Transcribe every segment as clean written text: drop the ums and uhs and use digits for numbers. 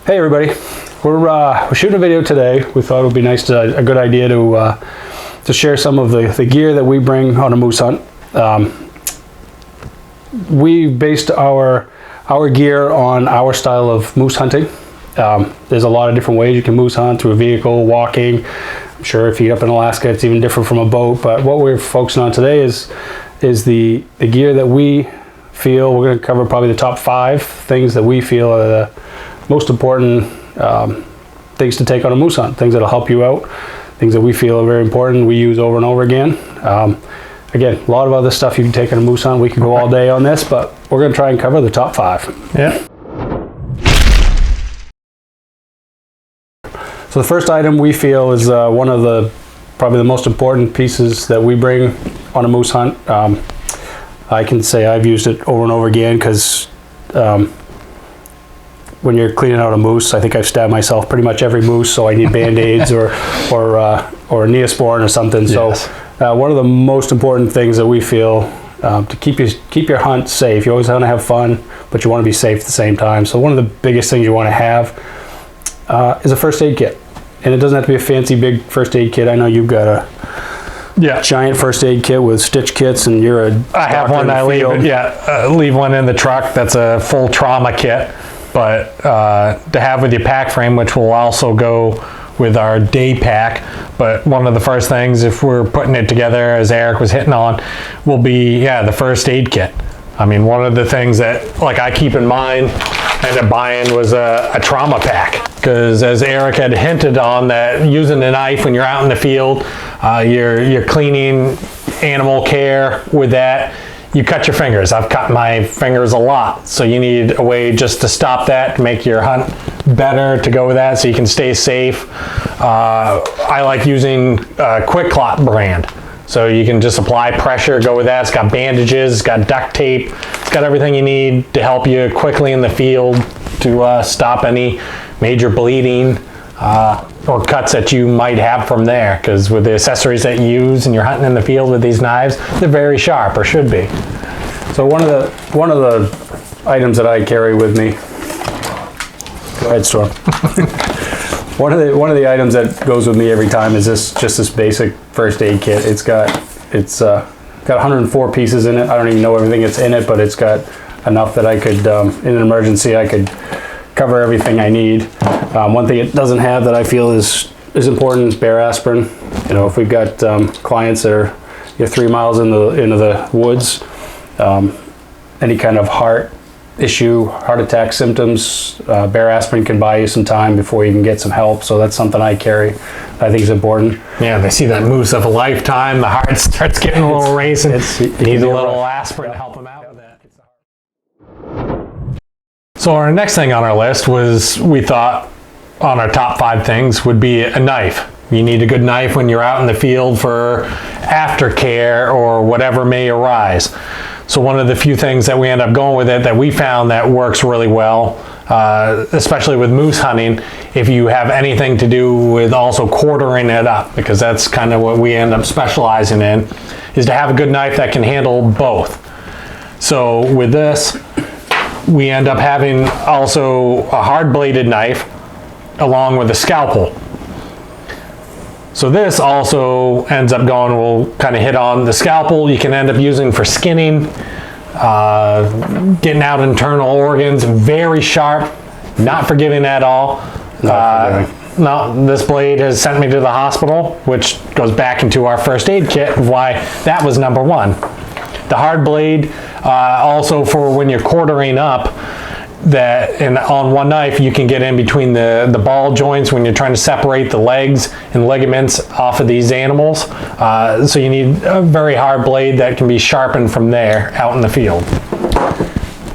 Hey everybody, we're shooting a video today. We thought it would be nice a good idea to share some of the gear that we bring on a moose hunt. We based our gear on our style of moose hunting. There's a lot of different ways you can moose hunt, through a vehicle, walking. I'm sure if you're up in Alaska it's even different from a boat, but what we're focusing on today is the gear that we feel. We're going to cover probably the top 5 things that we feel are the most important things to take on a moose hunt, things that'll help you out, things that we feel are very important, we use over and over again. Again, a lot of other stuff you can take on a moose hunt. We could go all day on this, but we're going to try and cover the top 5. Yeah. So the first item we feel is one of probably the most important pieces that we bring on a moose hunt. I can say I've used it over and over again because when you're cleaning out a moose, I think I've stabbed myself pretty much every moose, so I need Band-Aids or Neosporin or something. Yes. So one of the most important things that we feel to keep your hunt safe. You always want to have fun, but you want to be safe at the same time. So one of the biggest things you want to have is a first aid kit. And it doesn't have to be a fancy big first aid kit. I know you've got a giant first aid kit with stitch kits, and you're a I have one. I leave one in the truck. That's a full trauma kit. But to have with your pack frame, which will also go with our day pack. But one of the first things, if we're putting it together, as Eric was hitting on, will be the first aid kit. I mean, one of the things that I keep in mind, I ended up buying was a trauma pack. Because as Eric had hinted on, that using a knife when you're out in the field, you're cleaning animal care with that. You cut your fingers. I've cut my fingers a lot. So you need a way just to stop that, to make your hunt better, to go with that so you can stay safe. I like using Quick Clot brand. So you can just apply pressure, go with that. It's got bandages, it's got duct tape, it's got everything you need to help you quickly in the field to stop any major bleeding or cuts that you might have from there, because with the accessories that you use and you're hunting in the field with these knives, they're very sharp, or should be. So one of the items that I carry with me, go ahead, Storm. one of the items that goes with me every time is this basic first aid kit. It's got 104 pieces in it. I don't even know everything that's in it, but it's got enough that I could, in an emergency, I could cover everything I need. One thing it doesn't have that I feel is important is bear aspirin. You know, if we've got clients that are 3 miles into the woods, any kind of heart issue, heart attack symptoms, bear aspirin can buy you some time before you can get some help. So that's something I carry. I think is important. Yeah, they see that moose of a lifetime. The heart starts getting a little racing. You need a little aspirin to help them out with that. So our next thing on our list was, we thought on our top 5 things would be a knife. You need a good knife when you're out in the field for aftercare or whatever may arise. So one of the few things that we end up going with it that we found that works really well, especially with moose hunting, if you have anything to do with also quartering it up, because that's kind of what we end up specializing in, is to have a good knife that can handle both. So with this, we end up having also a hard-bladed knife along with a scalpel. So this also ends up going, we'll kind of hit on the scalpel. You can end up using for skinning, getting out internal organs. Very sharp, not forgiving at all. No, this blade has sent me to the hospital, which goes back into our first aid kit of why that was number 1. The hard blade, also for when you're quartering up, and on one knife you can get in between the ball joints when you're trying to separate the legs and ligaments off of these animals. So you need a very hard blade that can be sharpened from there out in the field.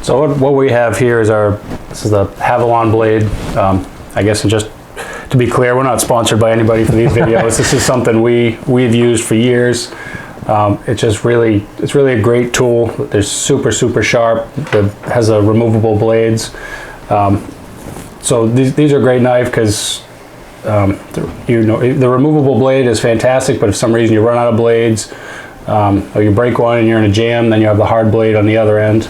So what we have here is this is the Havalon blade. I guess, and just to be clear, we're not sponsored by anybody for these videos. This is something we've used for years. It's really a great tool. They're super sharp. It has a removable blades. So these are a great knife because the removable blade is fantastic. But if for some reason you run out of blades, Or you break one and you're in a jam, then you have the hard blade on the other end.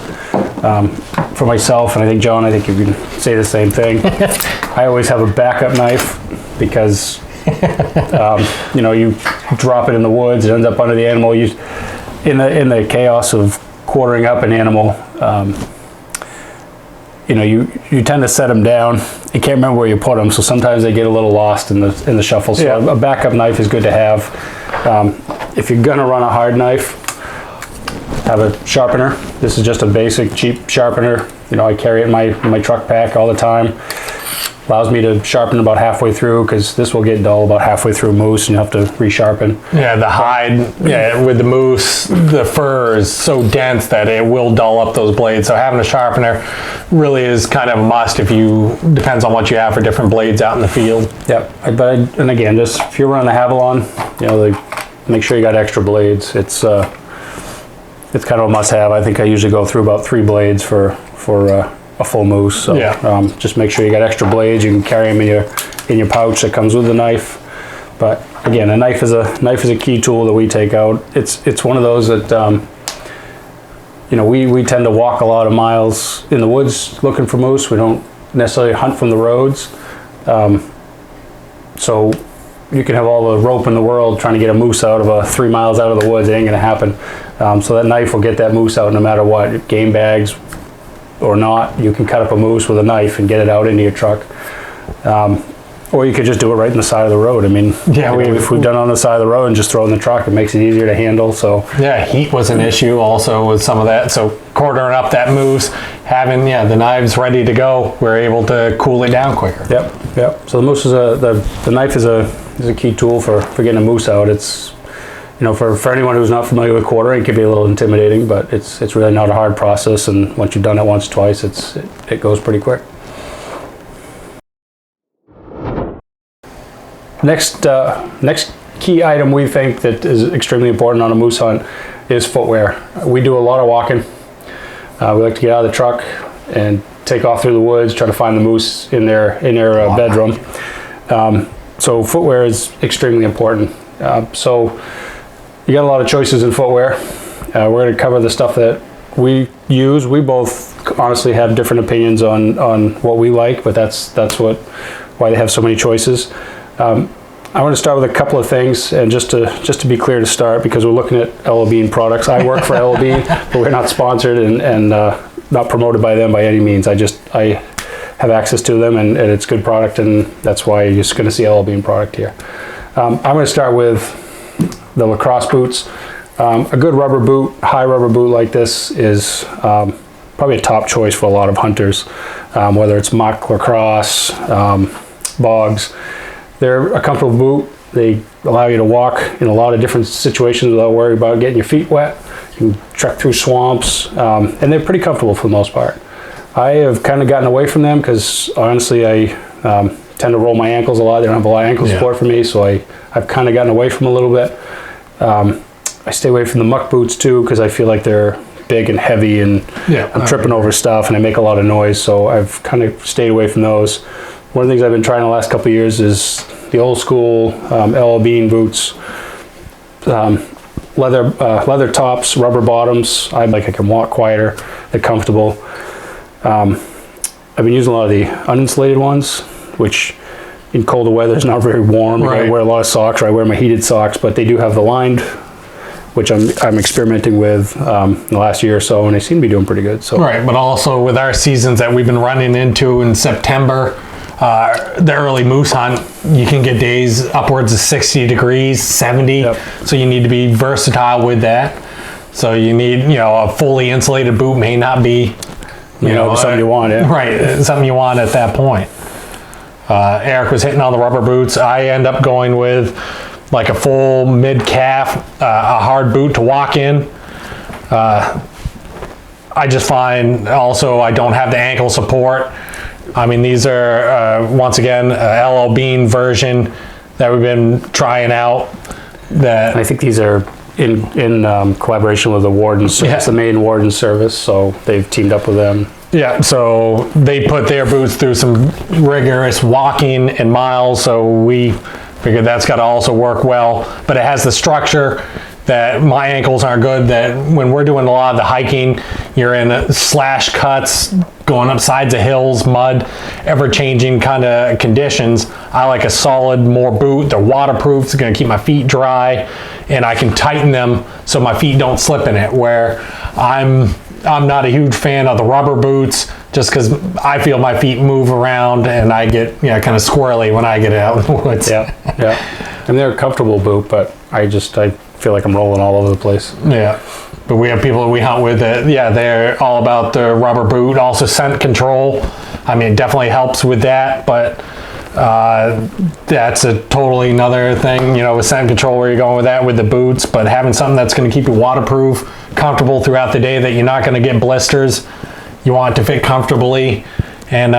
For myself, and I think John, I think you can say the same thing. I always have a backup knife because you know, you drop it in the woods, it ends up under the animal. You, in the chaos of quartering up an animal, you know, you tend to set them down. You can't remember where you put them, so sometimes they get a little lost in the shuffle. So Yeah. a backup knife is good to have. If you're gonna run a hard knife, have a sharpener. This is just a basic cheap sharpener. You know, I carry it in my truck pack all the time. Allows me to sharpen about halfway through, because this will get dull about halfway through moose and you have to resharpen. Yeah, the hide, yeah, with the moose, the fur is so dense that it will dull up those blades. So having a sharpener really is kind of a must if you, depends on what you have for different blades out in the field. Yep, and again, just if you're running a Havalon, you know, make sure you got extra blades. It's kind of a must-have. I think I usually go through about 3 blades for a full moose. So Yeah. just make sure you got extra blades. You can carry them in your pouch that comes with the knife. But again, a knife is a key tool that we take out. It's one of those that you know, we tend to walk a lot of miles in the woods looking for moose. We don't necessarily hunt from the roads. So you can have all the rope in the world trying to get a moose out of 3 miles out of the woods. It ain't gonna happen. So that knife will get that moose out no matter what, game bags or not. You can cut up a moose with a knife and get it out into your truck. Or you could just do it right in the side of the road. I mean, Yeah, if we've done it on the side of the road and just throw it in the truck, it makes it easier to handle. So Yeah, heat was an issue also with some of that. So quartering up that moose, having the knives ready to go, we're able to cool it down quicker. Yep. So the moose is the knife is a key tool for getting a moose out. It's, you know, for anyone who's not familiar with quartering, it can be a little intimidating, but it's really not a hard process. And once you've done it once, twice, it goes pretty quick. Next key item we think that is extremely important on a moose hunt is footwear. We do a lot of walking. We like to get out of the truck and take off through the woods, try to find the moose in their bedroom. So footwear is extremely important. So you got a lot of choices in footwear. We're going to cover the stuff that we use. We both honestly have different opinions on what we like, but that's why they have so many choices. I want to start with a couple of things, and just to be clear to start, because we're looking at LL Bean products. I work for LL Bean, but we're not sponsored and not promoted by them by any means. I have access to them, and it's good product, and that's why you're just going to see LL Bean product here. I'm going to start with the lacrosse boots. A good rubber boot, high rubber boot like this is probably a top choice for a lot of hunters, whether it's muck, lacrosse, bogs. They're a comfortable boot. They allow you to walk in a lot of different situations without worrying about getting your feet wet. You can trek through swamps, and they're pretty comfortable for the most part. I have kind of gotten away from them because honestly I tend to roll my ankles a lot. They don't have a lot of ankle support for me, so I've kind of gotten away from them a little bit. I stay away from the muck boots too because I feel like they're big and heavy, and I'm tripping over stuff and I make a lot of noise, so I've kind of stayed away from those. One of the things I've been trying the last couple of years is the old school LL Bean boots, leather tops, rubber bottoms. I can walk quieter, they're comfortable. I've been using a lot of the uninsulated ones, which in colder weather is not very warm. Right. I wear a lot of socks, or I wear my heated socks, but they do have the lined, which I'm experimenting with in the last year or so, and they seem to be doing pretty good. So Right, but also with our seasons that we've been running into in September, the early moose hunt, you can get days upwards of 60 degrees, 70. Yep. So you need to be versatile with that. So you need, a fully insulated boot may not be, something you want, Right, something you want at that point. Eric was hitting on the rubber boots. I end up going with like a full mid-calf, a hard boot to walk in. I just find also I don't have the ankle support. I mean, these are, once again, a LL Bean version that we've been trying out. I think these are in collaboration with the Warden Service, the Maine Warden Service, so they've teamed up with them. Yeah, so they put their boots through some rigorous walking and miles, so we figured that's got to also work well. But it has the structure, that my ankles aren't good, that when we're doing a lot of the hiking, you're in slash cuts, going up sides of hills, mud, ever-changing kind of conditions. I like a solid, more boot. They're waterproof. It's going to keep my feet dry, and I can tighten them so my feet don't slip in it, where I'm not a huge fan of the rubber boots, just because I feel my feet move around and I get kind of squirrely when I get out in the woods. Yeah, yeah. And they're a comfortable boot, but I feel like I'm rolling all over the place. Yeah. But we have people that we hunt with that, they're all about the rubber boot. Also scent control. I mean, it definitely helps with that, but that's a totally another thing, with scent control, where you're going with that with the boots. But having something that's going to keep you waterproof, comfortable throughout the day, that you're not going to get blisters. You want it to fit comfortably, and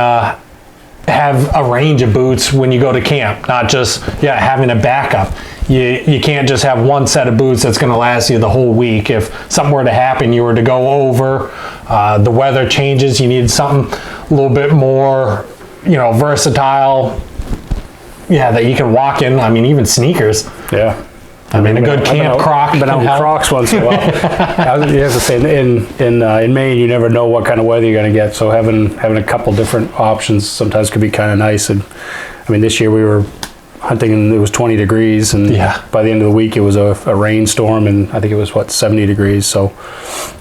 have a range of boots when you go to camp, not just having a backup. You can't just have one set of boots that's going to last you the whole week. If something were to happen, you were to go over, the weather changes, you need something a little bit more versatile, that you can walk in. I mean, even sneakers. Yeah. I mean, a good camp croc. But I'm Crocs once in a while. You have to say, in Maine, you never know what kind of weather you're going to get. So having a couple different options sometimes could be kind of nice. And I mean, this year we were hunting and it was 20 degrees, and by the end of the week it was a rainstorm, and I think it was 70 degrees. So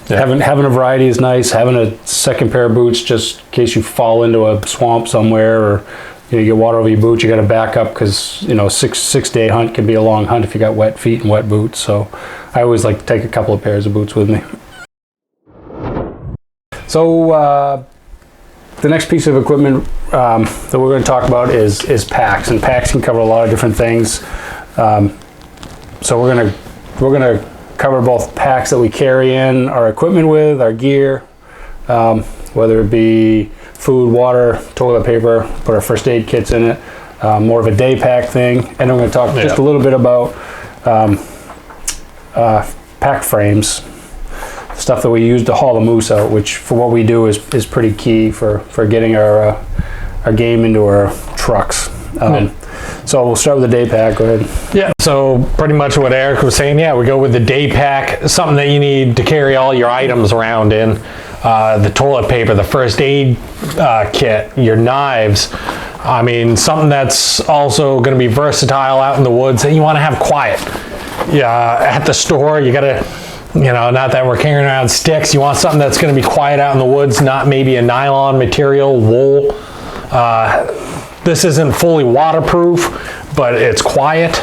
having a variety is nice. Having a second pair of boots just in case you fall into a swamp somewhere, or you get water over your boots, you got to back up, because 6-day hunt can be a long hunt if you got wet feet and wet boots. So I always like to take a couple of pairs of boots with me. So the next piece of equipment that we're going to talk about is packs, and packs can cover a lot of different things. So we're gonna cover both packs that we carry in our equipment with, our gear, whether it be food, water, toilet paper, put our first aid kits in it, more of a day pack thing, and then we're going to talk just a little bit about pack frames, stuff that we use to haul the moose out, which for what we do is pretty key for getting our game into our trucks. So we'll start with the day pack. Go ahead. Yeah, so pretty much what Eric was saying, we go with the day pack, something that you need to carry all your items around in. The toilet paper, the first aid kit, your knives. I mean, something that's also going to be versatile out in the woods that you want to have quiet. At the store, you got to, not that we're carrying around sticks. You want something that's going to be quiet out in the woods, not maybe a nylon material, wool. This isn't fully waterproof, but it's quiet.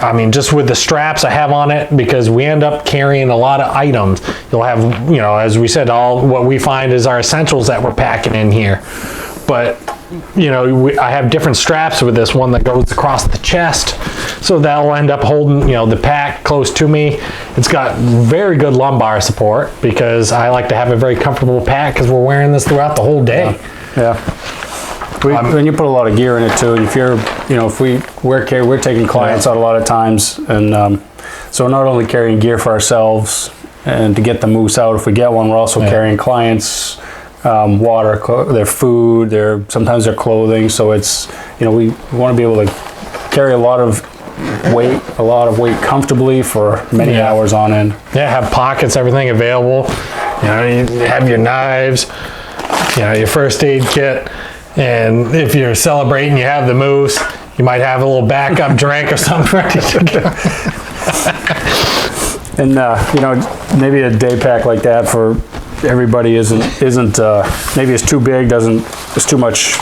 I mean, just with the straps I have on it, because we end up carrying a lot of items. You'll have, as we said, all what we find is our essentials that we're packing in here. But, I have different straps with this one that goes across the chest. So that'll end up holding, the pack close to me. It's got very good lumbar support, because I like to have a very comfortable pack, because we're wearing this throughout the whole day. And you put a lot of gear in it too. If you're, we're taking clients out a lot of times, and so we're not only carrying gear for ourselves and to get the moose out if we get one, we're also carrying clients water, their food, sometimes their clothing. So it's, we want to be able to carry a lot of weight comfortably for many hours on end. Have pockets, everything available. You have your knives, your first aid kit. And if you're celebrating, you have the moose, you might have a little backup drink or something ready to go. And maybe a day pack like that for everybody isn't maybe it's too big, it's too much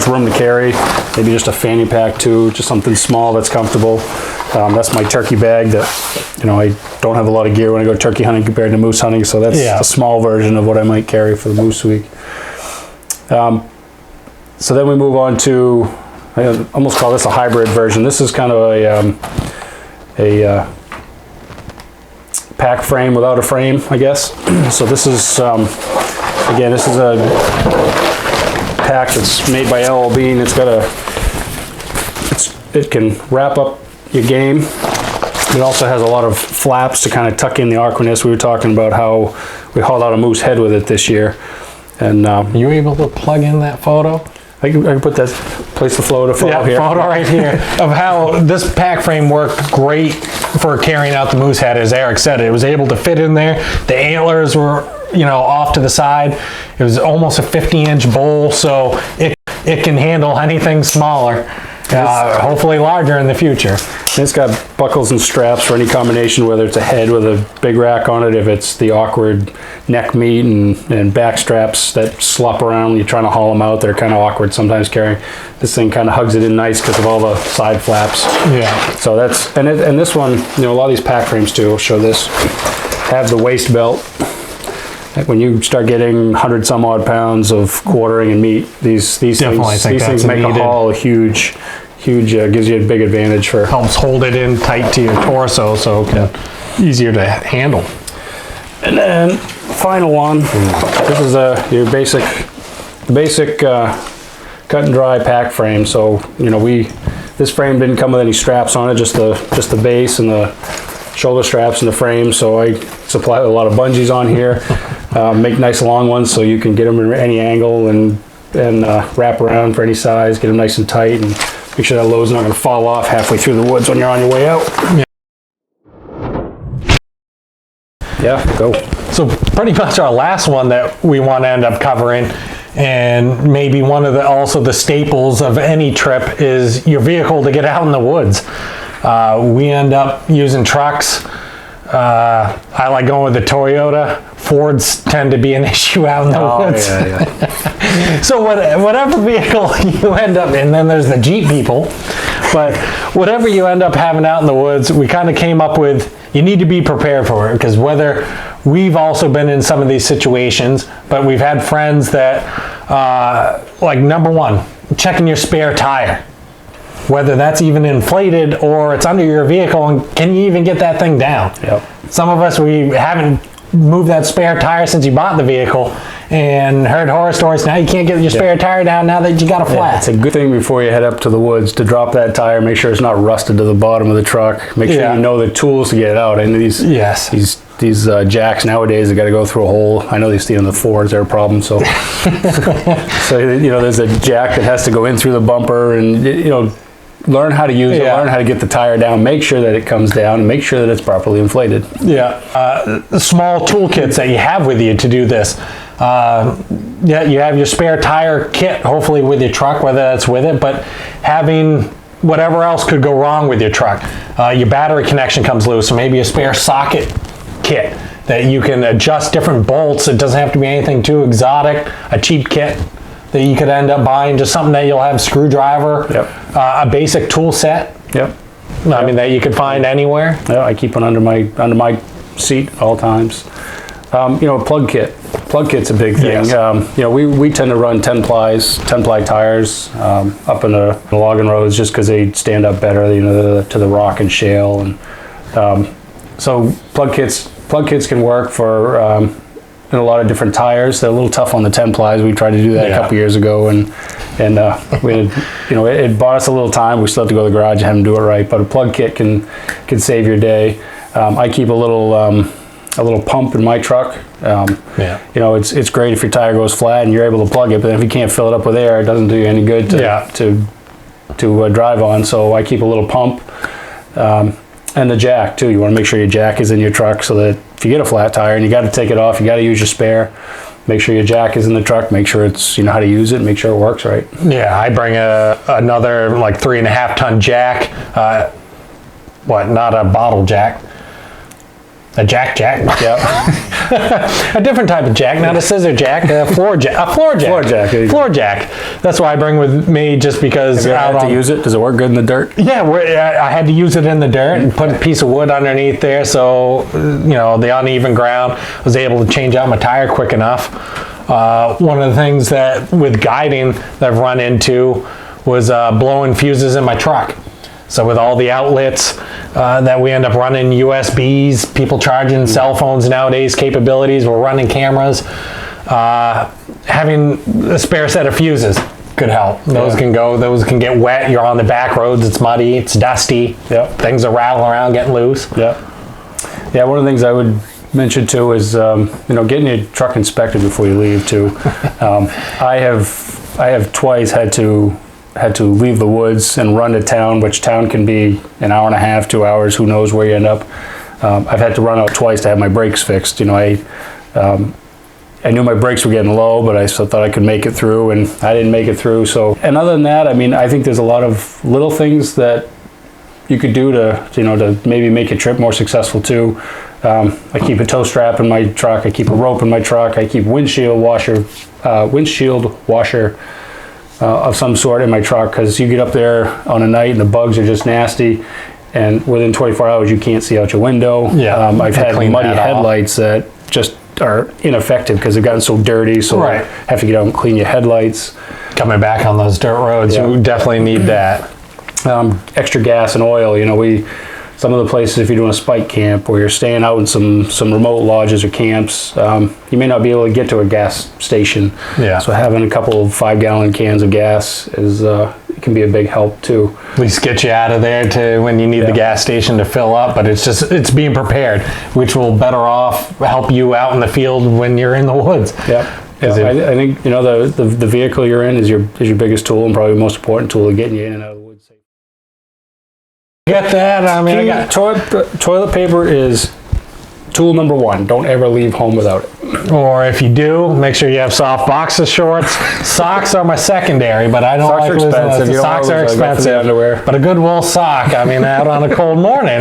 room to carry. Maybe just a fanny pack too, just something small that's comfortable. That's my turkey bag that I don't have a lot of gear when I go turkey hunting compared to moose hunting, so that's a small version of what I might carry for the moose week. So then we move on to, I almost call this a hybrid version. This is kind of a pack frame without a frame, I guess. So this is, again, this is a pack that's made by LL Bean. It can wrap up your game. It also has a lot of flaps to kind of tuck in the awkwardness. We were talking about how we hauled out a moose head with it this year. And you able to plug in that photo? I can put that, place the photo here. Photo right here of how this pack frame worked great for carrying out the moose head. As Eric said, it was able to fit in there. The antlers were, you know, off to the side. It was almost a 50-inch bowl, so it can handle anything smaller. Hopefully larger in the future. It's got buckles and straps for any combination, whether it's a head with a big rack on it, if it's the awkward neck meat and back straps that slop around when you're trying to haul them out. They're kind of awkward sometimes carrying. This thing kind of hugs it in nice because of all the side flaps. Yeah. So that's, and this one, you know, a lot of these pack frames too, I'll show this, have the waist belt. When you start getting 100 some odd pounds of quartering and meat, these things make a haul huge, gives you a big advantage for. Helps hold it in tight to your torso, so it's easier to handle. And then final one, this is your basic cut and dry pack frame. So, you know, this frame didn't come with any straps on it, just the base and the shoulder straps and the frame. So I supply a lot of bungees on here, make nice long ones so you can get them in any angle and wrap around for any size, get them nice and tight, and make sure that load's not going to fall off halfway through the woods when you're on your way out. Yeah, go. So pretty much our last one that we want to end up covering, and maybe one of also the staples of any trip, is your vehicle to get out in the woods. We end up using trucks. I like going with the Toyota. Fords tend to be an issue out in the woods. Yeah. So whatever vehicle you end up in, then there's the Jeep people, but whatever you end up having out in the woods, we kind of came up with, you need to be prepared for it, because whether we've also been in some of these situations, but we've had friends that, like number one, checking your spare tire. Whether that's even inflated or it's under your vehicle, and can you even get that thing down? Yep. Some of us, we haven't moved that spare tire since you bought the vehicle, and heard horror stories. Now you can't get your spare tire down now that you got a flat. It's a good thing before you head up to the woods to drop that tire, make sure it's not rusted to the bottom of the truck. Make sure you know the tools to get it out. And these jacks nowadays, they got to go through a hole. I know these in the Fords, they're a problem. So, so you know, there's a jack that has to go in through the bumper, and you know, learn how to use it, learn how to get the tire down, make sure that it comes down, and make sure that it's properly inflated. Yeah, small toolkits that you have with you to do this. You have your spare tire kit, hopefully with your truck, whether that's with it, but having whatever else could go wrong with your truck. Your battery connection comes loose, so maybe a spare socket kit that you can adjust different bolts. It doesn't have to be anything too exotic, a cheap kit that you could end up buying, just something that you'll have, screwdriver, a basic tool set. I mean, that you could find anywhere. Yeah, I keep one under my seat at all times. You know, plug kit. Plug kit's a big thing. Yes. You know, we tend to run 10 ply tires up in the logging roads just because they stand up better, you know, to the rock and shale. And so plug kits can work for in a lot of different tires. They're a little tough on the 10 plies. We tried to do that a couple years ago, and we had, you know, it bought us a little time. We still have to go to the garage and have them do it right. But a plug kit can save your day. I keep a little pump in my truck. You know, it's great if your tire goes flat and you're able to plug it, but if you can't fill it up with air, it doesn't do you any good to drive on. So I keep a little pump. And the jack too. You want to make sure your jack is in your truck, so that if you get a flat tire and you got to take it off, you got to use your spare. Make sure your jack is in the truck. Make sure it's, you know how to use it. Make sure it works right. Yeah, I bring another like 3.5 ton jack. Not a bottle jack. A jack. Yeah. A different type of jack, not a scissor jack, a floor jack. Floor jack. That's why I bring with me, just because. Have you ever had to use it? Does it work good in the dirt? Yeah, I had to use it in the dirt and put a piece of wood underneath there, so you know, the uneven ground, was able to change out my tire quick enough. One of the things that with guiding that I've run into was blowing fuses in my truck. So with all the outlets that we end up running, USBs, people charging cell phones nowadays, capabilities, we're running cameras, having a spare set of fuses could help. Those can get wet. You're on the back roads, it's muddy, it's dusty. Things are rattling around, getting loose. Yeah, one of the things I would mention too is, you know, getting your truck inspected before you leave too. I have have twice had to leave the woods and run to town, which town can be an hour and a half, 2 hours, who knows where you end up. I've had to run out twice to have my brakes fixed. You know, I knew my brakes were getting low, but I still thought I could make it through, and I didn't make it through. So, and other than that, I mean, I think there's a lot of little things that you could do to maybe make a trip more successful too. I keep a tow strap in my truck. I keep a rope in my truck. I keep windshield washer of some sort in my truck, because you get up there on a night and the bugs are just nasty, and within 24 hours you can't see out your window. Yeah, I've had muddy headlights that just are ineffective because they've gotten so dirty, so I have to get out and clean your headlights. Coming back on those dirt roads, you definitely need that. Extra gas and oil. You know, some of the places, if you're doing a spike camp or you're staying out in some remote lodges or camps, you may not be able to get to a gas station. Yeah. So having a couple of 5-gallon cans of gas can be a big help too. At least get you out of there to when you need the gas station to fill up, but it's being prepared, which will better off help you out in the field when you're in the woods. Yeah. I think the vehicle you're in is your biggest tool, and probably the most important tool of getting you in and out of the woods. Get that? I mean, toilet paper is tool number 1. Don't ever leave home without it. Or if you do, make sure you have soft boxer shorts. Socks are my secondary, but I don't socks like are losing expensive. those. Socks are expensive. Underwear. But a good wool sock, I mean, out on a cold morning.